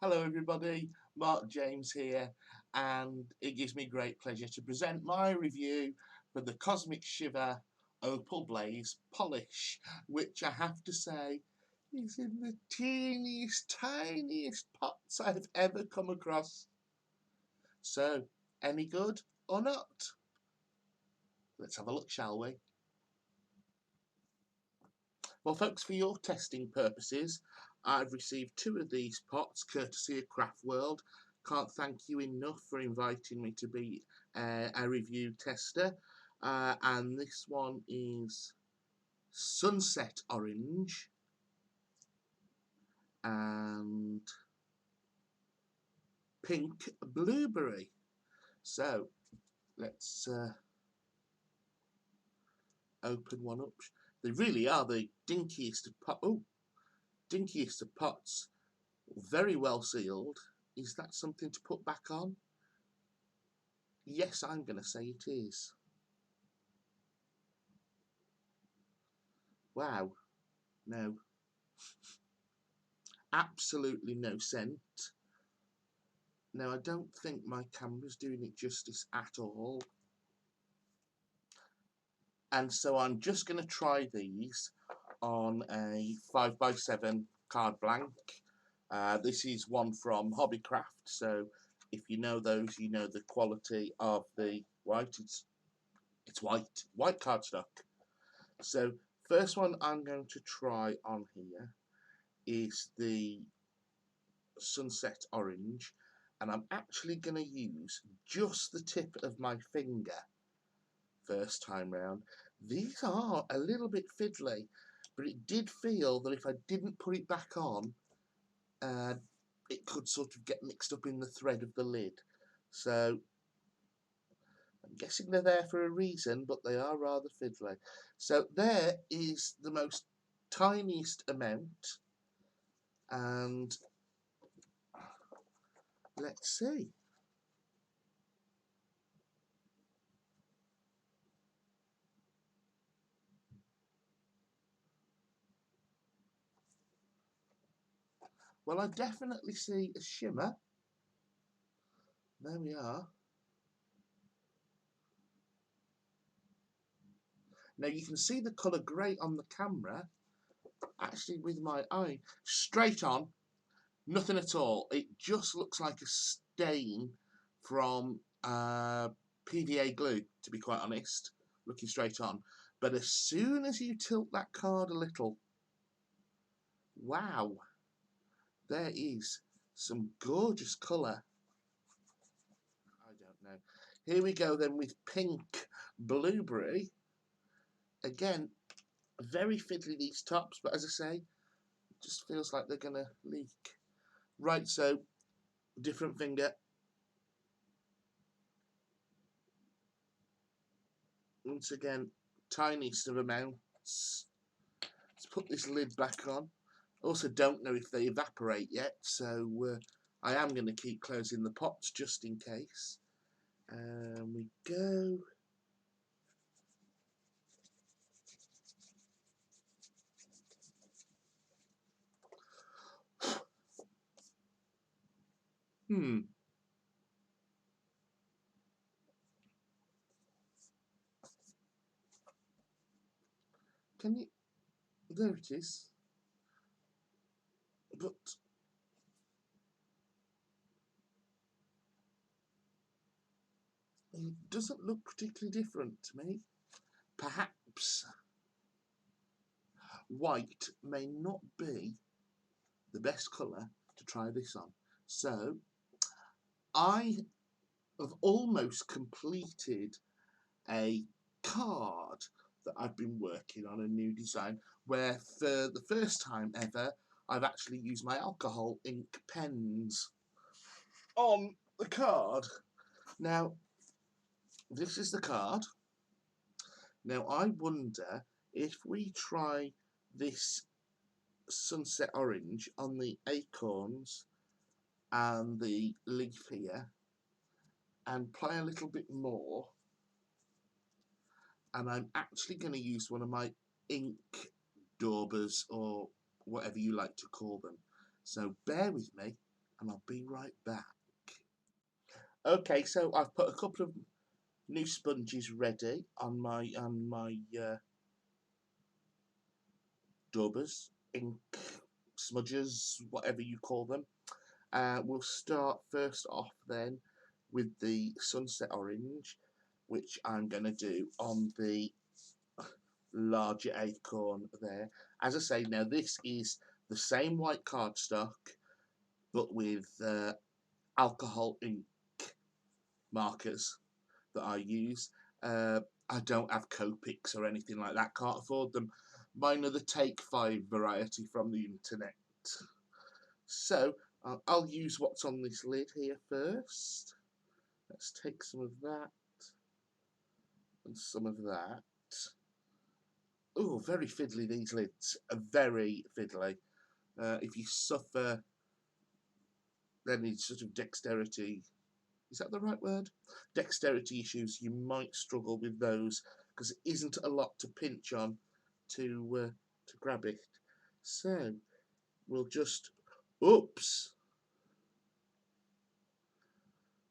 Hello everybody, Mark James here, and it gives me great pleasure to present my review for the Cosmic Shiver Opal Blaze Polish, which I have to say is in the tiniest pots I've ever come across. So, any good or not? Let's have a look, shall we? Well folks, for your testing purposes, I've received 2 of these pots courtesy of Craftworld. Can't thank you enough for inviting me to be a review tester. And this one is Sunset Orange and Pink Blueberry. So let's open one up. They really are the dinkiest of dinkiest of pots. Very well sealed. Is that something to put back on? Yes, I'm going to say it is. Wow. No. Absolutely no scent. Now, I don't think my camera's doing it justice at all. And so I'm just going to try these on a 5x7 card blank. This is one from Hobbycraft, so if you know those, you know the quality of the white. It's white cardstock. So first one I'm going to try on here is the Sunset Orange, and I'm actually going to use just the tip of my finger first time round. These are a little bit fiddly, but it did feel that if I didn't put it back on, it could sort of get mixed up in the thread of the lid. So I'm guessing they're there for a reason, but they are rather fiddly. So there is the most tiniest amount, and let's see. Well, I definitely see a shimmer. There we are. Now you can see the colour great on the camera. Actually, with my eye, straight on, nothing at all. It just looks like a stain from PVA glue, to be quite honest, looking straight on. But as soon as you tilt that card a little, wow, there is some gorgeous colour. I don't know. Here we go then with Pink Blueberry. Again, very fiddly these tops, but as I say, it just feels like they're going to leak. Right, so different finger. Once again, tiniest of amounts. Let's put this lid back on. Also don't know if they evaporate yet, so I am going to keep closing the pots just in case. And we go. Can you? There it is. But it doesn't look particularly different to me. Perhaps white may not be the best colour to try this on. So I have almost completed a card that I've been working on, a new design, where for the first time ever I've actually used my alcohol ink pens on the card. Now this is the card. Now I wonder if we try this Sunset Orange on the acorns and the leaf here and play a little bit more, and I'm actually going to use one of my ink daubers or whatever you like to call them. So bear with me and I'll be right back. Okay, so I've put a couple of new sponges ready on my daubers, ink, smudges, whatever you call them. We'll start first off then with the sunset orange, which I'm going to do on the larger acorn there. As I say, now this is the same white cardstock, but with alcohol ink markers that I use. I don't have Copics or anything like that, can't afford them. Mine are the Take 5 variety from the internet. So I'll use what's on this lid here first. Let's take some of that and some of that. Oh, very fiddly, these lids are very fiddly. If you suffer any sort of dexterity, is that the right word? Dexterity issues, you might struggle with those because it isn't a lot to pinch on to grab it. So we'll just, oops.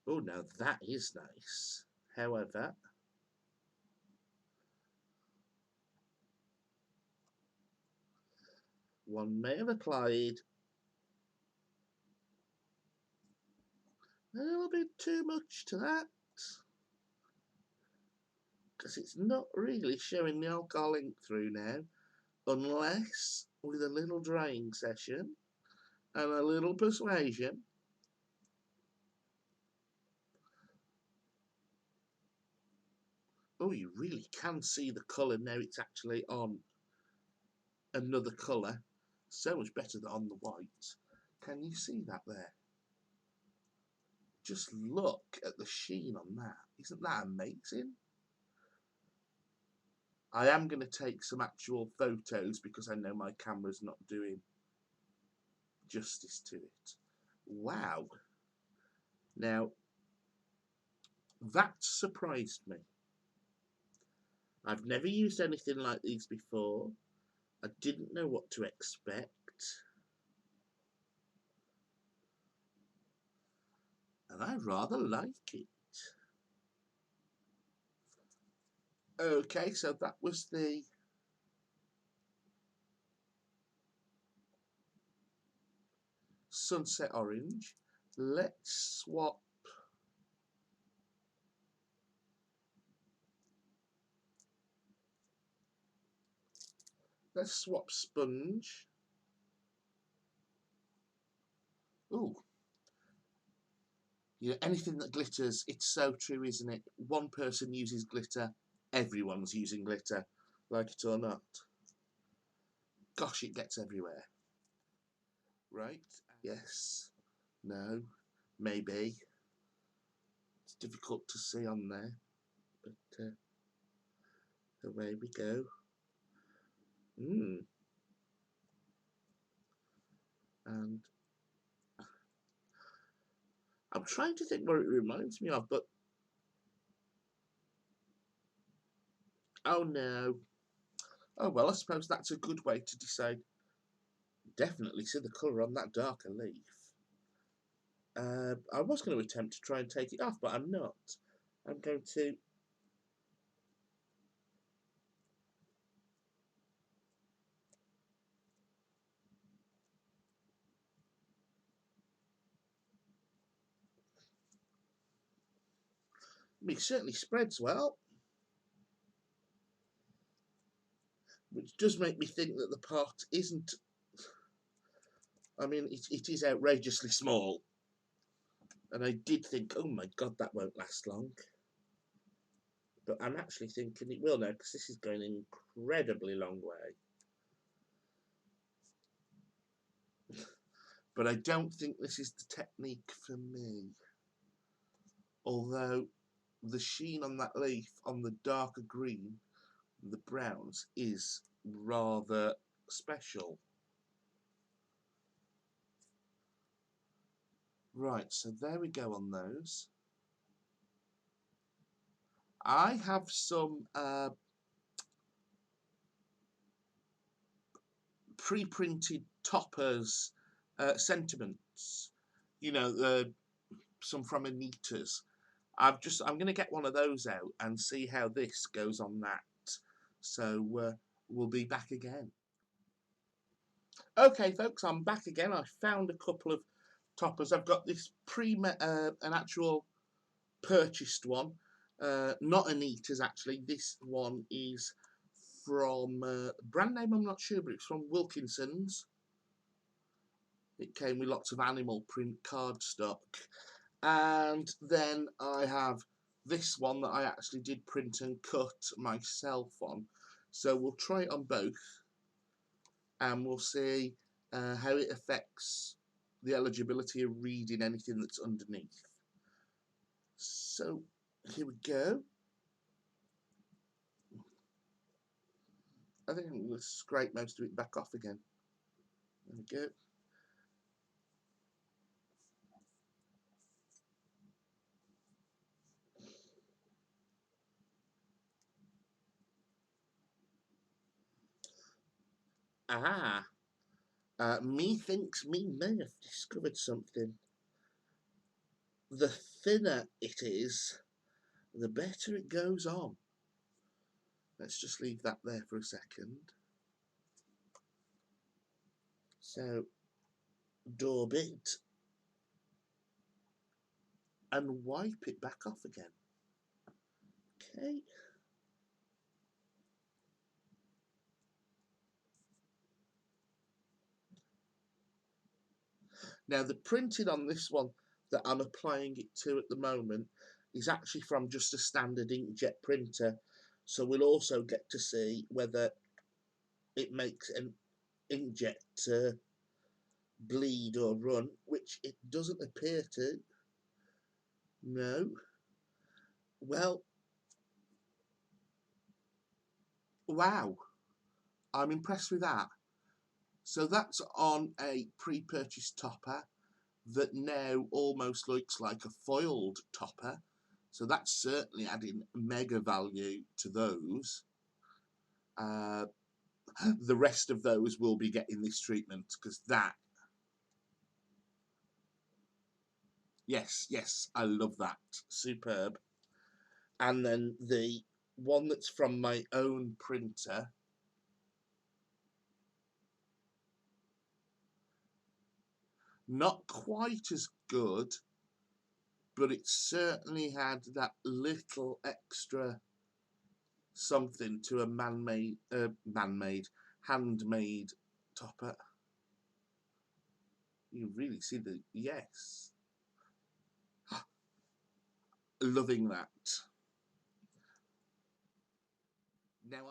Oh, now that is nice. However, one may have applied a little bit too much to that, because it's not really showing the alcohol ink through now, unless with a little drying session and a little persuasion. Oh, you really can see the colour now. It's actually on another colour, so much better than on the white. Can you see that there? Just look at the sheen on that. Isn't that amazing? I am going to take some actual photos because I know my camera's not doing justice to it. Wow. Now, that surprised me. I've never used anything like these before. I didn't know what to expect. And I rather like it. Okay, so that was the sunset orange. Let's swap sponge. Ooh. You know, anything that glitters, it's so true, isn't it? One person uses glitter, everyone's using glitter, like it or not. Gosh, it gets everywhere. Right? Yes. No. Maybe. It's difficult to see on there, but away we go. And I'm trying to think what it reminds me of, but oh no. Oh well, I suppose that's a good way to decide. Definitely see the colour on that darker leaf. I was going to attempt to try and take it off, but I'm not. I'm going to it certainly spreads well, which does make me think that the pot isn't, I mean, it is outrageously small, and I did think, oh my god, that won't last long, but I'm actually thinking it will now, because this is going an incredibly long way. But I don't think this is the technique for me, although the sheen on that leaf, on the darker green, the browns, is rather special. Right, so there we go on those. I have some pre-printed toppers sentiments. you know, some from Anita's. I'm going to get one of those out and see how this goes on that. So we'll be back again. Okay, folks, I'm back again. I found a couple of toppers. I've got this an actual purchased one, not Anita's actually. This one is from brand name I'm not sure, but it's from Wilkinson's. It came with lots of animal print cardstock. And then I have this one that I actually did print and cut myself on. So we'll try it on both and we'll see how it affects the eligibility of reading anything that's underneath. So here we go. I think I'm going to scrape most of it back off again. There we go. Methinks me may have discovered something. The thinner it is, the better it goes on. Let's just leave that there for a second. So, daub it and wipe it back off again. Okay. Now the printing on this one that I'm applying it to at the moment is actually from just a standard inkjet printer. So we'll also get to see whether it makes an inkjet bleed or run, which it doesn't appear to. No. Well, wow. I'm impressed with that. So that's on a pre-purchased topper that now almost looks like a foiled topper. So that's certainly adding mega value to those. The rest of those will be getting this treatment because that, yes, I love that. Superb. And then the one that's from my own printer, not quite as good, but it certainly had that little extra something to a handmade topper. You really see the, yes. Loving that. Now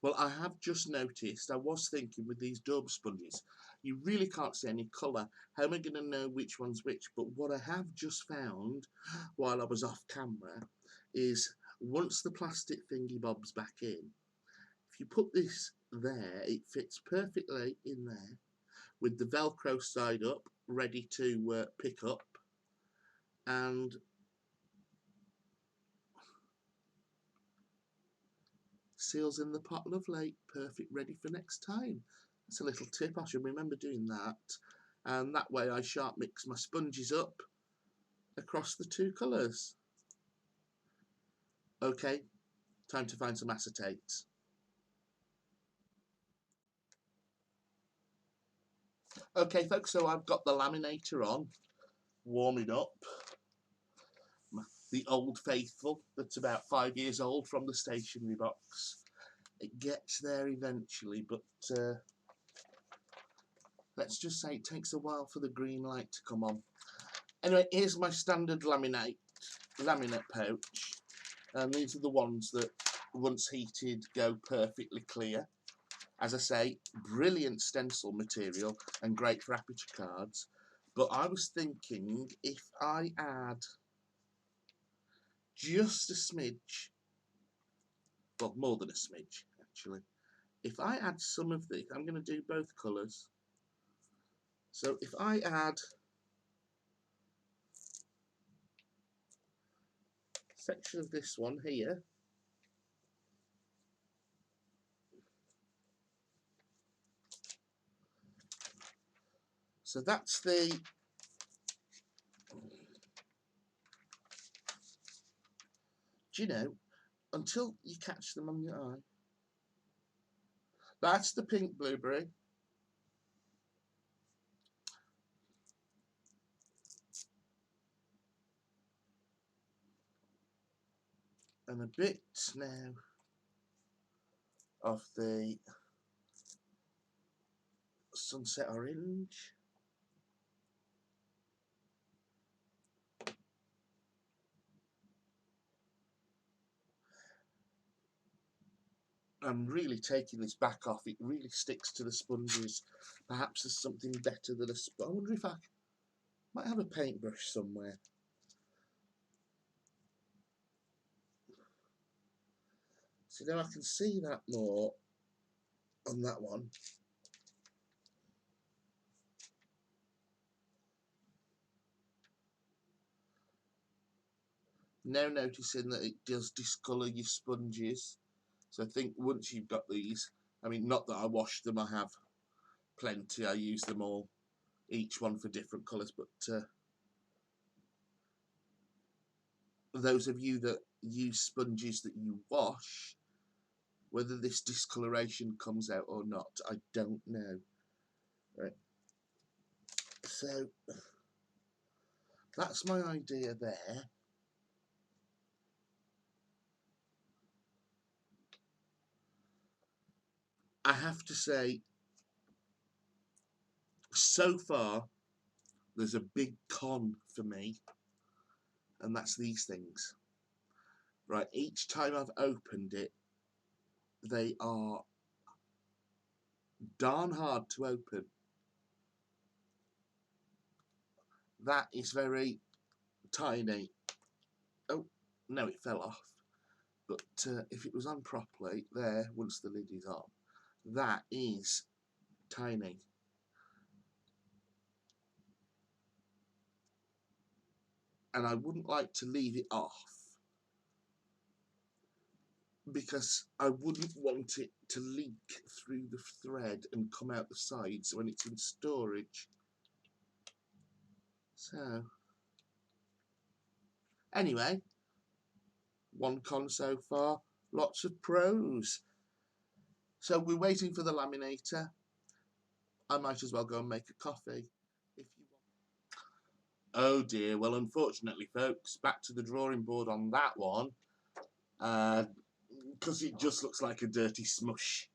well, I have just noticed, I was thinking with these daub sponges, you really can't see any colour. How am I going to know which one's which? But what I have just found while I was off camera is once the plastic thingy bob's back in, if you put this there, it fits perfectly in there with the Velcro side up, ready to pick up, and seals in the pot lovely, perfect, ready for next time. That's a little tip, I should remember doing that, and that way I shan't mix my sponges up across the two colours. Okay, time to find some acetate. Okay folks, so I've got the laminator on, warming up. The Old Faithful that's about 5 years old from the stationery box. It gets there eventually, but let's just say it takes a while for the green light to come on. Anyway, here's my standard laminate pouch, and these are the ones that once heated go perfectly clear. As I say, brilliant stencil material and great for aperture cards, but I was thinking if I add just a smidge, well, more than a smidge actually, if I add some of this, I'm going to do both colours, so if I add a section of this one here, so that's the Do you know, until you catch them on your eye. That's the pink blueberry. And a bit now of the sunset orange. I'm really taking this back off. It really sticks to the sponges. Perhaps there's something better than a sponge. I wonder if I might have a paintbrush somewhere. So now I can see that more on that one. Now noticing that it does discolour your sponges. So I think once you've got these, I mean, not that I wash them, I have plenty, I use them all, each one for different colours, but those of you that use sponges that you wash, whether this discoloration comes out or not, I don't know. Right. So that's my idea there. I have to say, so far, there's a big con for me, and that's these things. Right, each time I've opened it, they are darn hard to open. That is very tiny. Oh, no, it fell off. But if it was on properly, there, once the lid is on, that is tiny. And I wouldn't like to leave it off because I wouldn't want it to leak through the thread and come out the sides when it's in storage. So, anyway, one con so far, lots of pros. So we're waiting for the laminator. I might as well go and make a coffee. If you want. Oh dear, well unfortunately folks, back to the drawing board on that one, because it just looks like a dirty smush.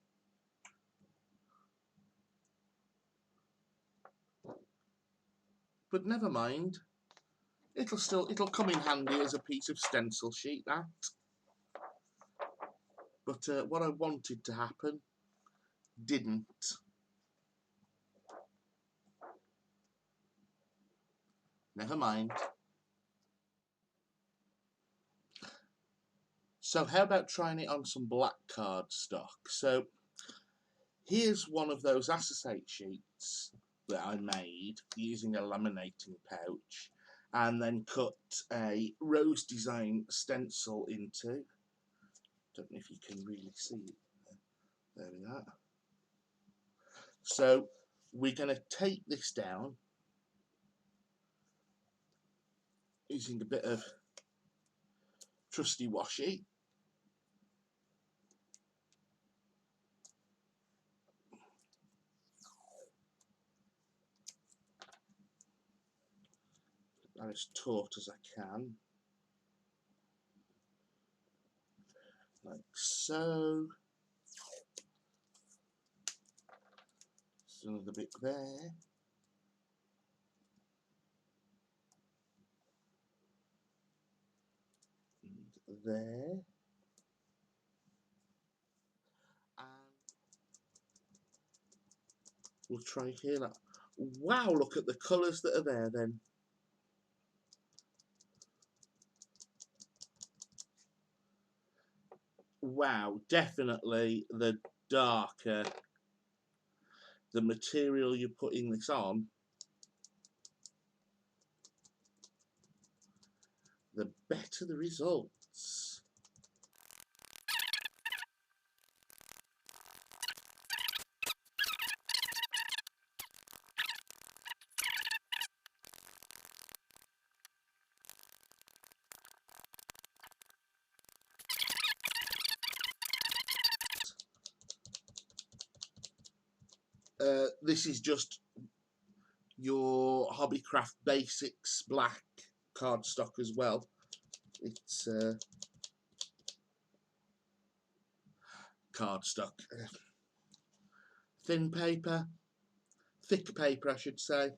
But never mind, it'll come in handy as a piece of stencil sheet, that. But what I wanted to happen didn't. Never mind. So how about trying it on some black cardstock? So here's one of those acetate sheets that I made using a laminating pouch and then cut a rose design stencil into. Don't know if you can really see it. There we are. So we're going to take this down using a bit of trusty washi. I'm as taut as I can, like so. Just another bit there. And there. And we'll try here. Now. Wow, look at the colours that are there then. Wow, definitely the darker the material you're putting this on, the better the results. This is just your Hobbycraft Basics black cardstock as well. It's cardstock, thin paper, thick paper I should say.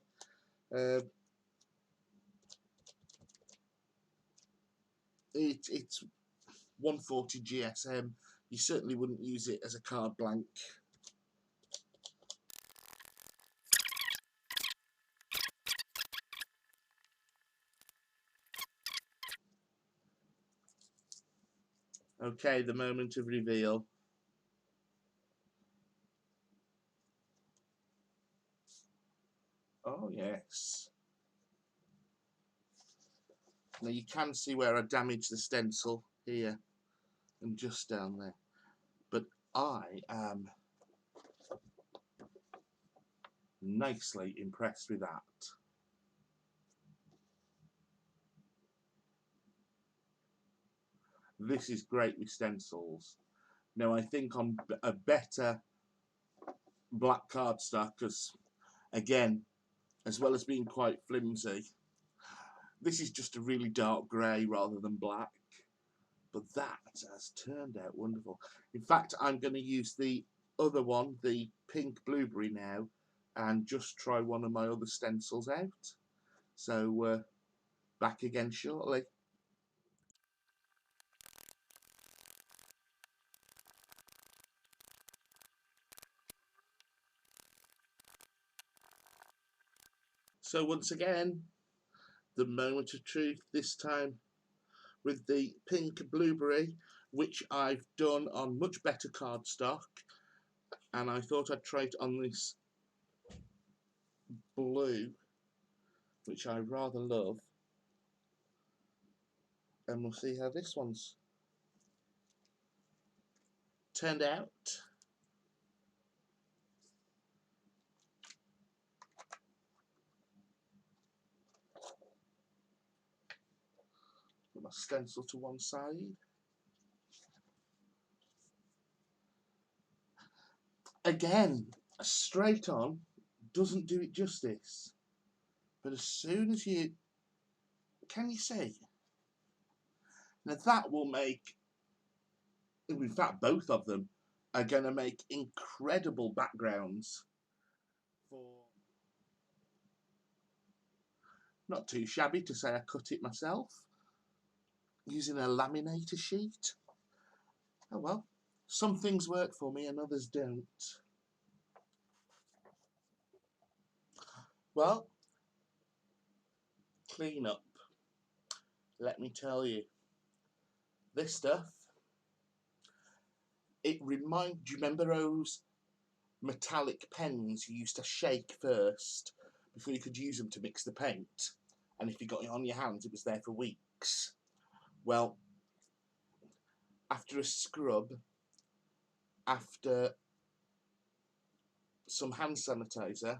It's 140 GSM. You certainly wouldn't use it as a card blank. Okay, the moment of reveal. Oh yes. Now you can see where I damaged the stencil here and just down there, but I am nicely impressed with that. This is great with stencils. Now I think on a better black cardstock, because again, as well as being quite flimsy, this is just a really dark grey rather than black. But that has turned out wonderful. In fact, I'm going to use the other one, the pink blueberry now, and just try one of my other stencils out. So back again shortly. So once again, the moment of truth, this time with the pink blueberry, which I've done on much better cardstock, and I thought I'd try it on this blue, which I rather love, and we'll see how this one's turned out. Put my stencil to one side. Again, straight on doesn't do it justice, but as soon as you, can you see? Now that will make, in fact both of them are going to make incredible backgrounds for, not too shabby to say I cut it myself using a laminator sheet. Oh well, some things work for me and others don't. Well, clean up. Let me tell you, this stuff, it reminds, do you remember those metallic pens you used to shake first before you could use them to mix the paint? And if you got it on your hands, it was there for weeks. Well, after a scrub, after some hand sanitizer,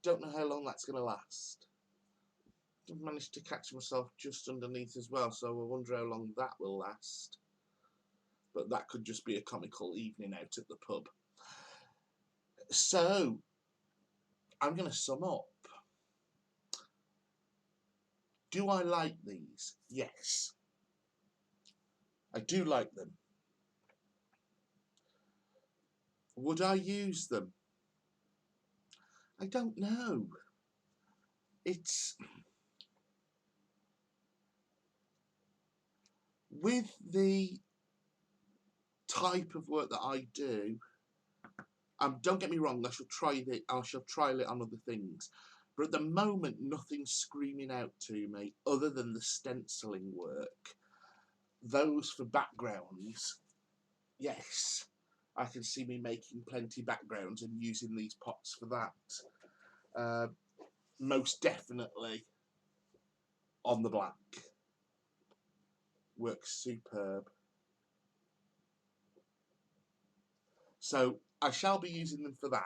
don't know how long that's going to last. I've managed to catch myself just underneath as well, so I wonder how long that will last. But that could just be a comical evening out at the pub. So, I'm going to sum up. Do I like these? Yes. I do like them. Would I use them? I don't know. It's, with the type of work that I do, don't get me wrong, I shall trial it on other things. But at the moment, nothing's screaming out to me other than the stenciling work. Those for backgrounds, yes, I can see me making plenty backgrounds and using these pots for that. Most definitely on the black. Works superb. So I shall be using them for that.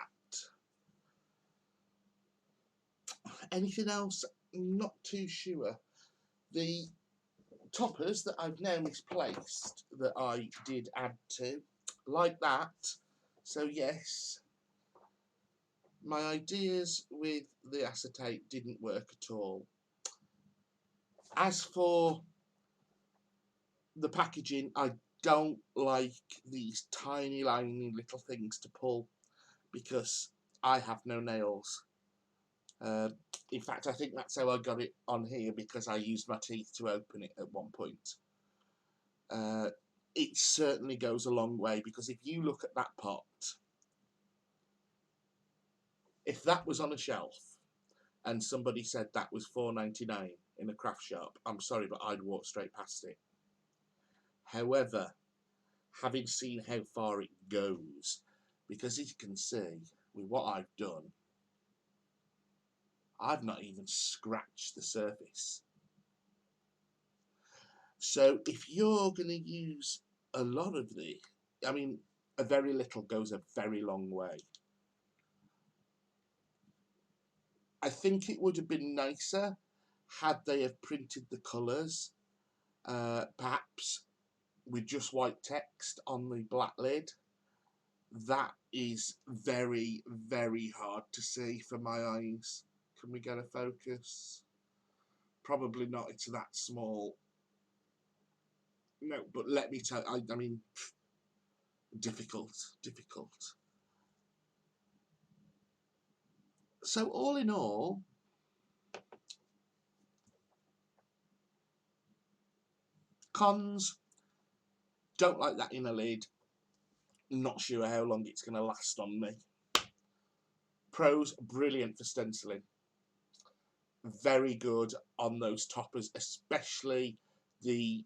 Anything else? Not too sure. The toppers that I've now misplaced that I did add to, like that, So yes, my ideas with the acetate didn't work at all. As for the packaging, I don't like these tiny little things to pull because I have no nails. In fact, I think that's how I got it on here, because I used my teeth to open it at one point. It certainly goes a long way, because if you look at that pot, if that was on a shelf and somebody said that was $4.99 in a craft shop, I'm sorry, but I'd walk straight past it. However, having seen how far it goes, because as you can see with what I've done, I've not even scratched the surface. So if you're going to use a lot of the, I mean, a very little goes a very long way. I think it would have been nicer had they have printed the colours, perhaps with just white text on the black lid. That is very, very hard to see for my eyes. Can we get a focus? Probably not, it's that small. No, but let me tell you, I mean, difficult. So all in all, cons, don't like that inner lid. Not sure how long it's going to last on me. Pros, brilliant for stenciling. Very good on those toppers, especially the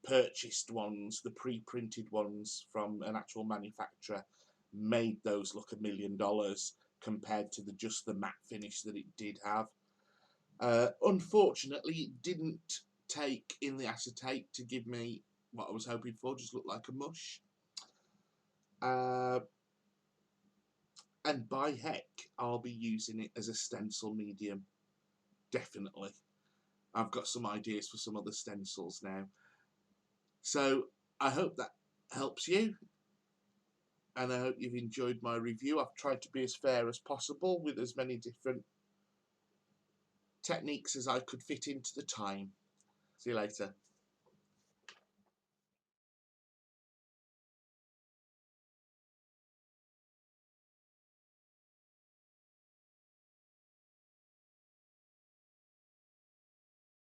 purchased ones, the pre-printed ones from an actual manufacturer. Made those look $1 million compared to just the matte finish that it did have. Unfortunately, it didn't take in the acetate to give me what I was hoping for, just looked like a mush. And by heck, I'll be using it as a stencil medium, definitely. I've got some ideas for some other stencils now. So I hope that helps you, and I hope you've enjoyed my review. I've tried to be as fair as possible with as many different techniques as I could fit into the time. See you later.